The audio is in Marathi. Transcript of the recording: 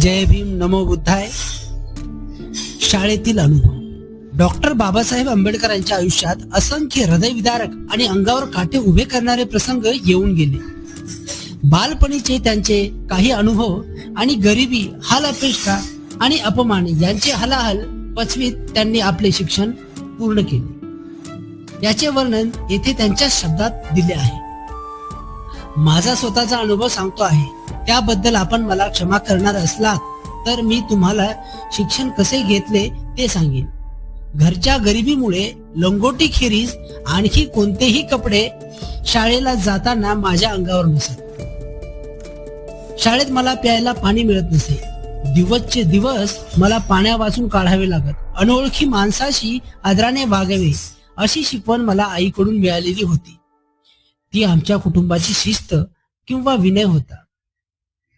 जय भीम नमो बुद्धाय. शाळेतील अनुभव. डॉक्टर बाबासाहेब आंबेडकरांच्या आयुष्यात असंख्य हृदयविदारक आणि अंगावर काटे उभे करणारे प्रसंग येऊन गेले. बालपणीचे त्यांचे काही अनुभव आणि गरिबी, हाल अपेक्षा आणि अपमान यांचे हलाहल पचवीत त्यांनी आपले शिक्षण पूर्ण केले. याचे वर्णन येथे त्यांच्या शब्दात दिले आहे. माझा स्वतःचा अनुभव सांगतो आहे, त्याबद्दल आपण मला क्षमा करणार असलात तर मी तुम्हाला शिक्षण कसे घेतले ते सांगेन. घरच्या गरिबीमुळे लंगोटी खेरीज आणखी कोणतेही कपडे शाळेला जाताना माझ्या अंगावर नसत. शाळेत मला प्यायला पाणी मिळत नसे. दिवसचे दिवस मला पाण्या वाचून काढावे लागत. अनोळखी माणसाशी आदराने वागावे अशी शिकवण मला आईकडून मिळालेली होती. ती आमच्या कुटुंबाची शिस्त किंवा विनय होता.